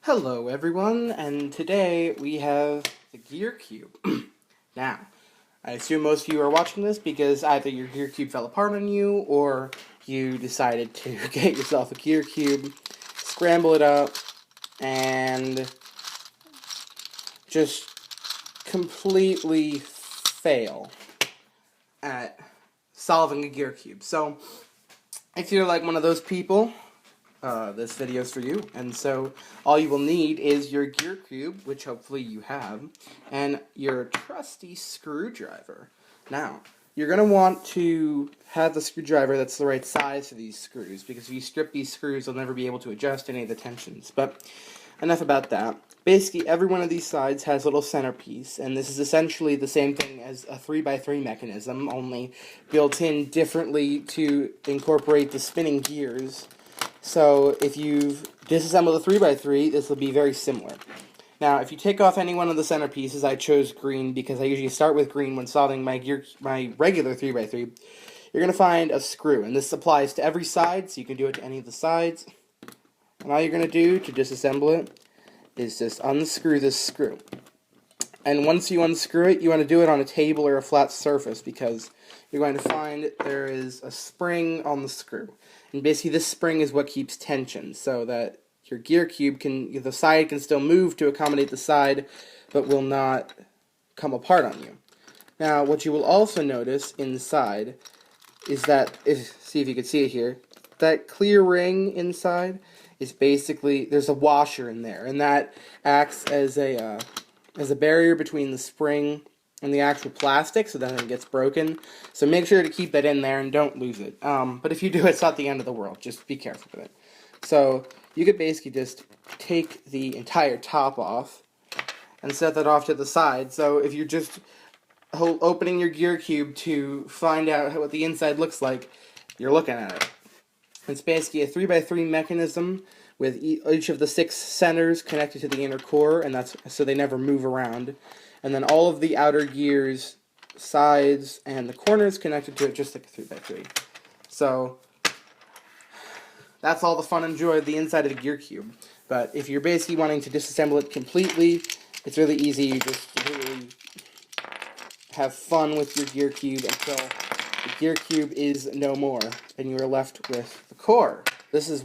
Hello everyone, and today we have the Gear Cube. Now, I assume most of you are watching this because either your Gear Cube fell apart on you, or you decided to get yourself a Gear Cube, scramble it up, and just completely fail at solving a Gear Cube. So, if you're like one of those people, this video is for you. And so all you will need is your Gear Cube, which hopefully you have, and your trusty screwdriver. Now, you're going to want to have the screwdriver that's the right size for these screws, because if you strip these screws, you'll never be able to adjust any of the tensions. But enough about that. Basically, every one of these sides has a little centerpiece, and this is essentially the same thing as a 3x3 mechanism, only built in differently to incorporate the spinning gears. So if you've disassembled a 3x3, this will be very similar. Now, if you take off any one of the centerpieces, I chose green because I usually start with green when solving my regular 3x3. You're going to find a screw, and this applies to every side, so you can do it to any of the sides. And all you're going to do to disassemble it is just unscrew this screw. And once you unscrew it, you want to do it on a table or a flat surface because you're going to find there is a spring on the screw. And basically this spring is what keeps tension so that your Gear Cube the side can still move to accommodate the side, but will not come apart on you. Now, what you will also notice inside is that, see if you can see it here, that clear ring inside is basically, there's a washer in there, and that acts as a barrier between the spring and the actual plastic, so that it gets broken. So make sure to keep that in there and don't lose it. But if you do, it's not the end of the world. Just be careful with it. So you could basically just take the entire top off and set that off to the side. So if you're just opening your Gear Cube to find out what the inside looks like, you're looking at it. It's basically a 3x3 mechanism with each of the 6 centers connected to the inner core, and that's so they never move around. And then all of the outer gears, sides, and the corners connected to it just like a 3x3. So that's all the fun and joy of the inside of the Gear Cube. But if you're basically wanting to disassemble it completely, it's really easy. You just really have fun with your Gear Cube until the Gear Cube is no more, and you are left with the core. This is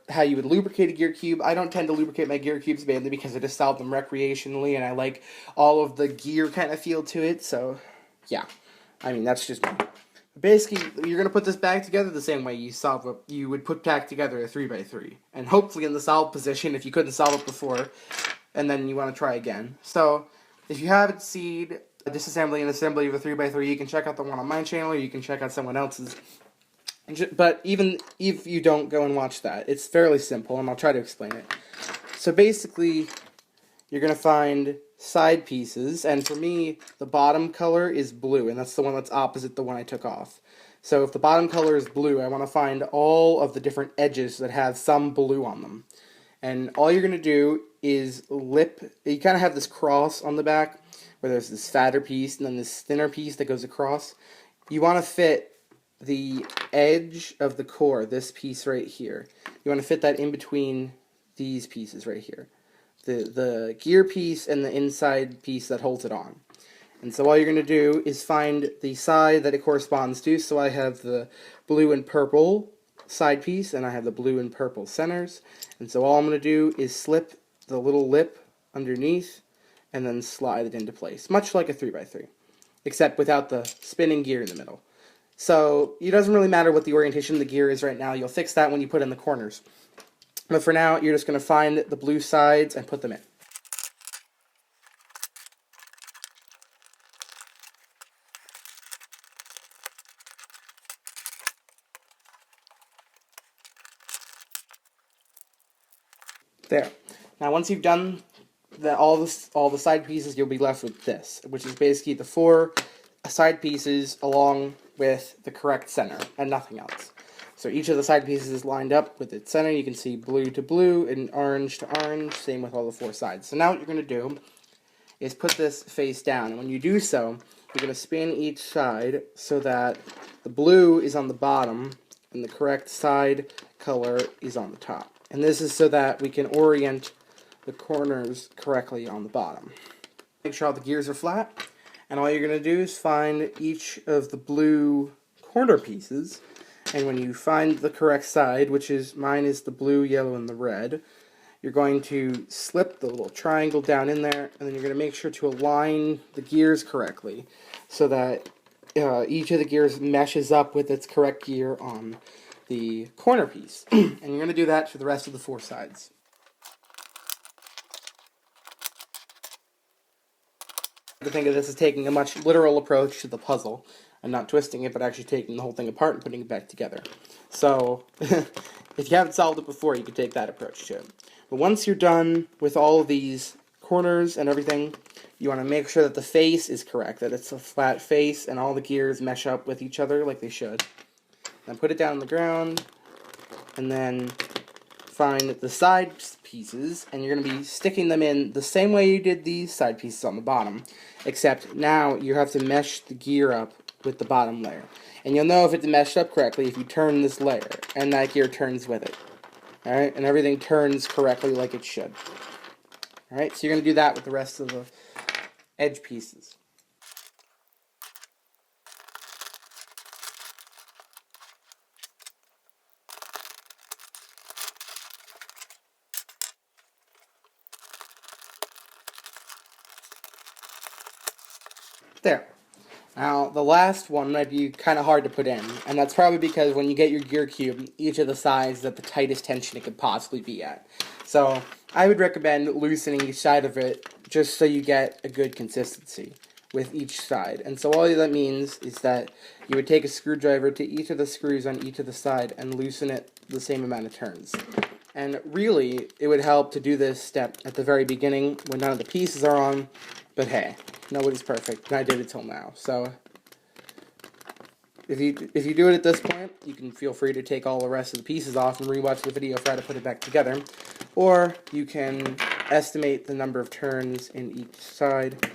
how you would lubricate a Gear Cube. I don't tend to lubricate my Gear Cubes mainly because I just solve them recreationally, and I like all of the gear kind of feel to it, so yeah. I mean, that's just me. Basically, you're going to put this back together the same way you would put back together a 3x3. And hopefully in the solve position if you couldn't solve it before, and then you want to try again. So, if you haven't seen a disassembly and assembly of a 3x3, you can check out the one on my channel, or you can check out someone else's. But even if you don't go and watch that, it's fairly simple, and I'll try to explain it. So basically, you're going to find side pieces, and for me, the bottom color is blue, and that's the one that's opposite the one I took off. So if the bottom color is blue, I want to find all of the different edges that have some blue on them. And all you're going to do is you kind of have this cross on the back, where there's this fatter piece, and then this thinner piece that goes across. You want to fit the edge of the core, this piece right here. You want to fit that in between these pieces right here. The gear piece and the inside piece that holds it on. And so all you're going to do is find the side that it corresponds to. So I have the blue and purple side piece, and I have the blue and purple centers. And so all I'm going to do is slip the little lip underneath and then slide it into place, much like a 3x3, except without the spinning gear in the middle. So it doesn't really matter what the orientation of the gear is right now. You'll fix that when you put in the corners. But for now, you're just going to find the blue sides and put them in. There. Now once you've done all the side pieces, you'll be left with this, which is basically the 4 side pieces along with the correct center and nothing else. So each of the side pieces is lined up with its center. You can see blue to blue and orange to orange, same with all the 4 sides. So now what you're going to do is put this face down, and when you do so, you're going to spin each side so that the blue is on the bottom and the correct side color is on the top. And this is so that we can orient the corners correctly on the bottom. Make sure all the gears are flat, and all you're going to do is find each of the blue corner pieces, and when you find the correct side, which is, mine is the blue, yellow, and the red, you're going to slip the little triangle down in there, and then you're going to make sure to align the gears correctly so that each of the gears meshes up with its correct gear on the corner piece. And you're going to do that for the rest of the 4 sides. To think of this as taking a much literal approach to the puzzle, and not twisting it, but actually taking the whole thing apart and putting it back together. So, if you haven't solved it before, you can take that approach to it. But once you're done with all of these corners and everything, you want to make sure that the face is correct, that it's a flat face and all the gears mesh up with each other like they should. Then put it down on the ground, and then find the side pieces, and you're going to be sticking them in the same way you did these side pieces on the bottom, except now you have to mesh the gear up with the bottom layer. And you'll know if it's meshed up correctly if you turn this layer, and that gear turns with it. Alright, and everything turns correctly like it should. Alright, so you're going to do that with the rest of the edge pieces. There. Now, the last one might be kind of hard to put in, and that's probably because when you get your gear cube, each of the sides is at the tightest tension it could possibly be at. So, I would recommend loosening each side of it just so you get a good consistency with each side. And so all that means is that you would take a screwdriver to each of the screws on each of the side and loosen it the same amount of turns. And really, it would help to do this step at the very beginning when none of the pieces are on, but hey, nobody's perfect, and I did it till now. So, if you do it at this point, you can feel free to take all the rest of the pieces off and rewatch the video for how to put it back together. Or you can estimate the number of turns in each side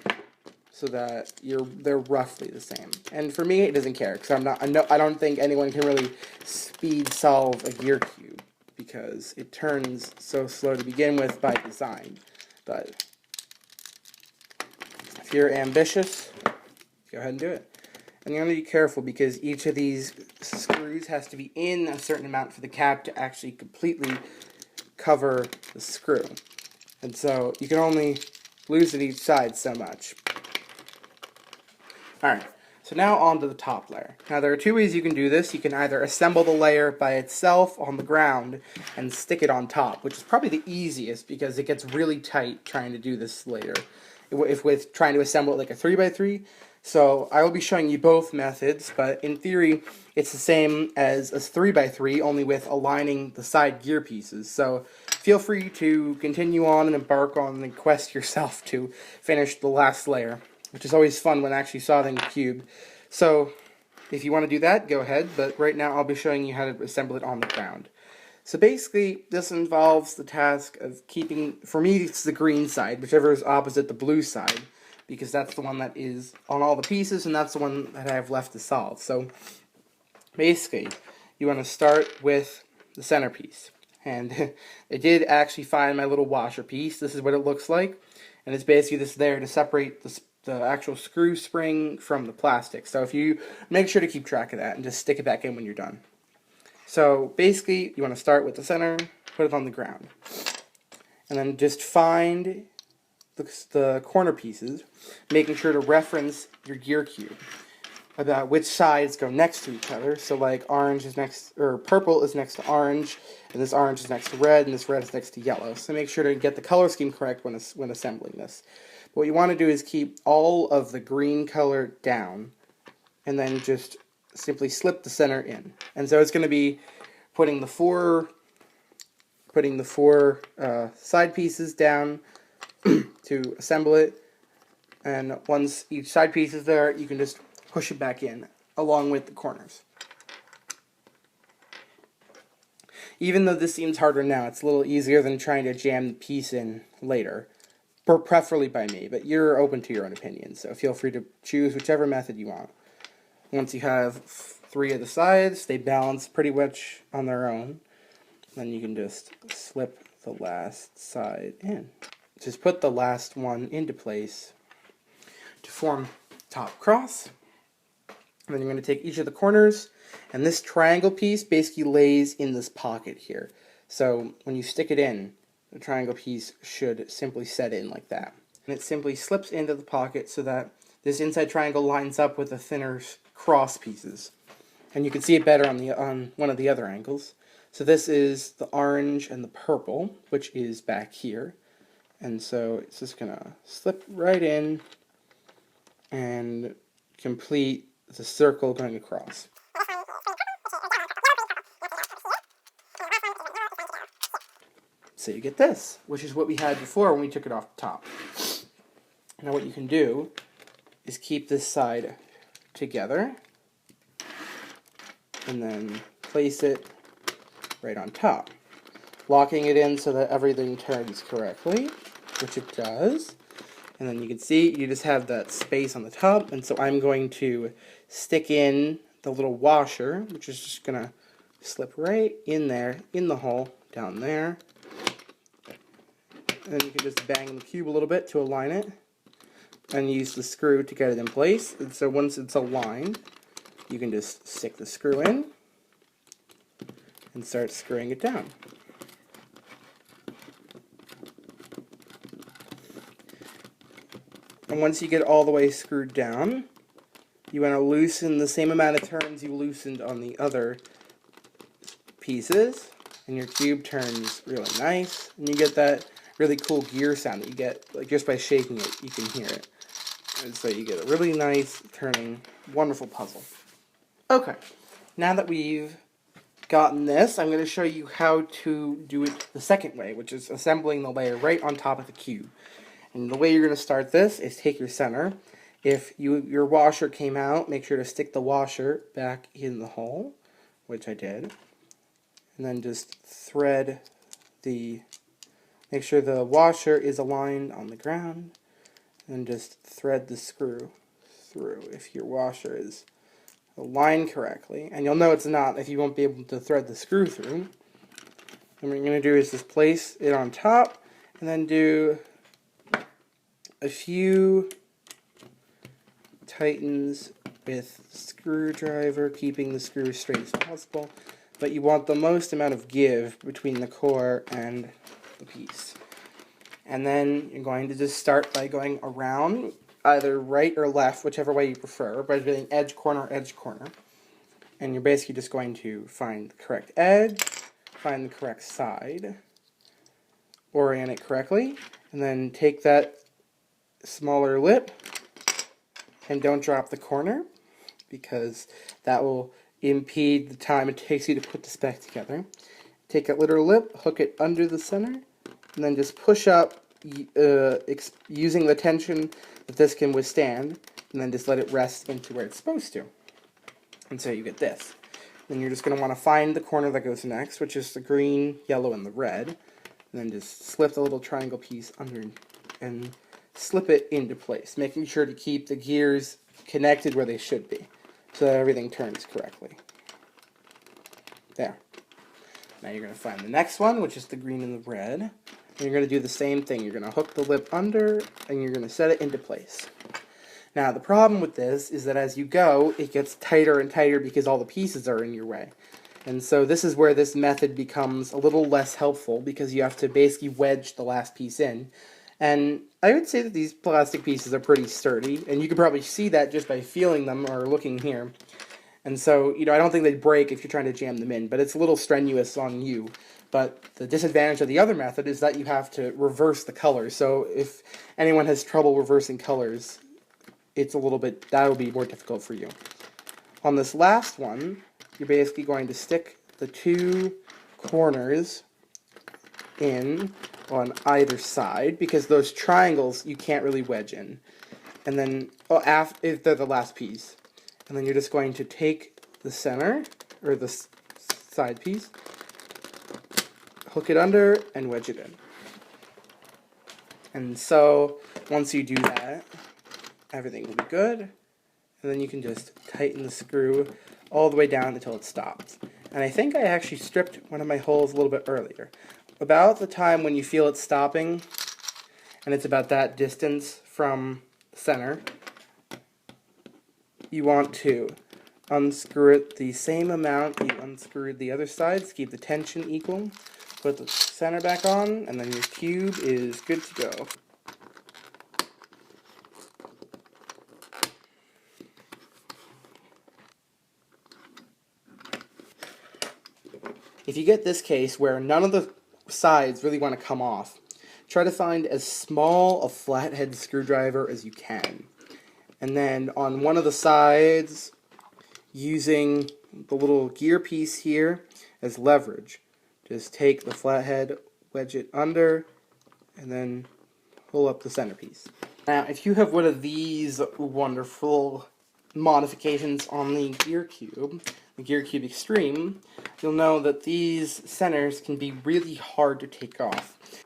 so that they're roughly the same. And for me, it doesn't care, because I don't think anyone can really speed solve a gear cube, because it turns so slow to begin with by design. But if you're ambitious, go ahead and do it. And you're going to be careful, because each of these screws has to be in a certain amount for the cap to actually completely cover the screw. And so you can only loosen each side so much. Alright, so now on to the top layer. Now there are 2 ways you can do this. You can either assemble the layer by itself on the ground and stick it on top, which is probably the easiest because it gets really tight trying to do this later, if with trying to assemble it like a 3x3. So I will be showing you both methods, but in theory it's the same as a 3x3, only with aligning the side gear pieces. So feel free to continue on and embark on the quest yourself to finish the last layer, which is always fun when actually solving a cube. So if you want to do that, go ahead, but right now I'll be showing you how to assemble it on the ground. So basically, this involves the task of keeping, for me it's the green side, whichever is opposite the blue side, because that's the one that is on all the pieces, and that's the one that I have left to solve. So basically, you want to start with the centerpiece. And I did actually find my little washer piece. This is what it looks like, and it's basically just there to separate the actual screw spring from the plastic. So if you make sure to keep track of that and just stick it back in when you're done. So basically, you want to start with the center, put it on the ground, and then just find the corner pieces, making sure to reference your gear cube about which sides go next to each other. So like orange is next, or purple is next to orange, and this orange is next to red, and this red is next to yellow. So make sure to get the color scheme correct when assembling this. What you want to do is keep all of the green color down, and then just simply slip the center in. And so it's going to be putting the four side pieces down to assemble it, and once each side piece is there, you can just push it back in along with the corners. Even though this seems harder now, it's a little easier than trying to jam the piece in later, preferably by me, but you're open to your own opinion, so feel free to choose whichever method you want. Once you have 3 of the sides, they balance pretty much on their own, then you can just slip the last side in. Just put the last one into place to form top cross. And then you're going to take each of the corners, and this triangle piece basically lays in this pocket here. So when you stick it in, the triangle piece should simply set in like that. And it simply slips into the pocket so that this inside triangle lines up with the thinner cross pieces. And you can see it better on one of the other angles. So this is the orange and the purple, which is back here. And so it's just going to slip right in and complete the circle going across. So you get this, which is what we had before when we took it off the top. Now what you can do is keep this side together and then place it right on top, locking it in so that everything turns correctly, which it does. And then you can see you just have that space on the top, and so I'm going to stick in the little washer, which is just going to slip right in there, in the hole, down there. And then you can just bang the cube a little bit to align it, and use the screw to get it in place. And so once it's aligned, you can just stick the screw in and start screwing it down. And once you get all the way screwed down, you want to loosen the same amount of turns you loosened on the other pieces, and your cube turns really nice, and you get that really cool gear sound that you get, like just by shaking it, you can hear it. And so you get a really nice turning, wonderful puzzle. Okay, now that we've gotten this, I'm going to show you how to do it the second way, which is assembling the layer right on top of the cube. And the way you're going to start this is take your center. If your washer came out, make sure to stick the washer back in the hole, which I did. And then just thread make sure the washer is aligned on the ground, and just thread the screw through if your washer is aligned correctly. And you'll know it's not if you won't be able to thread the screw through. And what you're going to do is just place it on top, and then do a few tightens with the screwdriver, keeping the screw as straight as possible. But you want the most amount of give between the core and the piece. And then you're going to just start by going around, either right or left, whichever way you prefer, by doing edge, corner. And you're basically just going to find the correct edge, find the correct side, orient it correctly, and then take that smaller lip, and don't drop the corner, because that will impede the time it takes you to put this back together. Take that little lip, hook it under the center, and then just push up using the tension that this can withstand, and then just let it rest into where it's supposed to. And so you get this. Then you're just going to want to find the corner that goes next, which is the green, yellow, and the red. And then just slip the little triangle piece under and slip it into place, making sure to keep the gears connected where they should be, so that everything turns correctly. There. Now you're going to find the next one, which is the green and the red. And you're going to do the same thing. You're going to hook the lip under, and you're going to set it into place. Now, the problem with this is that as you go, it gets tighter and tighter because all the pieces are in your way. And so this is where this method becomes a little less helpful, because you have to basically wedge the last piece in. And I would say that these plastic pieces are pretty sturdy, and you can probably see that just by feeling them or looking here. And so, I don't think they'd break if you're trying to jam them in, but it's a little strenuous on you. But the disadvantage of the other method is that you have to reverse the colors. So if anyone has trouble reversing colors, that'll be more difficult for you. On this last one, you're basically going to stick the two corners in on either side, because those triangles you can't really wedge in. And then, if they're the last piece. And then you're just going to take the center, or the side piece, hook it under, and wedge it in. And so, once you do that, everything will be good. And then you can just tighten the screw all the way down until it stops. And I think I actually stripped one of my holes a little bit earlier. about the time when you feel it stopping, and it's about that distance from the center, you want to unscrew it the same amount you unscrewed the other side to keep the tension equal. Put the center back on, and then your cube is good to go. If you get this case where none of the sides really want to come off, try to find as small a flathead screwdriver as you can. And then on one of the sides, using the little gear piece here as leverage, just take the flathead, wedge it under, and then pull up the centerpiece. Now, if you have one of these wonderful modifications on the Gear Cube Extreme, you'll know that these centers can be really hard to take off.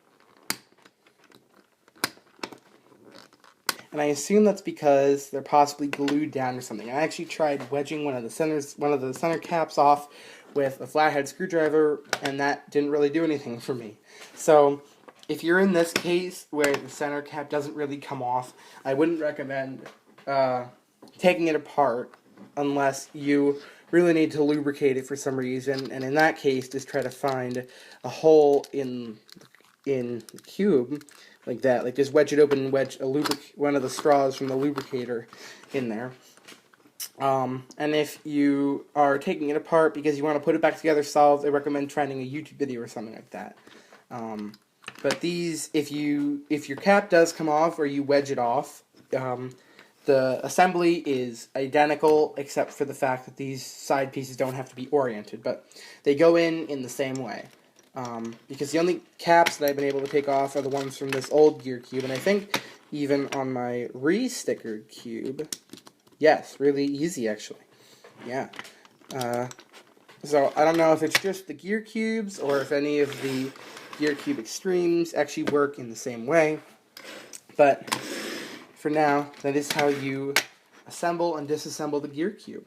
And I assume that's because they're possibly glued down or something. I actually tried wedging one of the center caps off with a flathead screwdriver, and that didn't really do anything for me. So, if you're in this case where the center cap doesn't really come off, I wouldn't recommend taking it apart unless you really need to lubricate it for some reason, and in that case, just try to find a hole in the cube, like that. Like, just wedge it open and wedge one of the straws from the lubricator in there. And if you are taking it apart because you want to put it back together solid, I recommend trying a YouTube video or something like that. But these, if your cap does come off or you wedge it off, the assembly is identical except for the fact that these side pieces don't have to be oriented, but they go in the same way. Because the only caps that I've been able to take off are the ones from this old Gear Cube, and I think even on my re-stickered cube, yes, really easy actually. Yeah. So I don't know if it's just the Gear Cubes or if any of the Gear Cube Extremes actually work in the same way, but for now, that is how you assemble and disassemble the Gear Cube.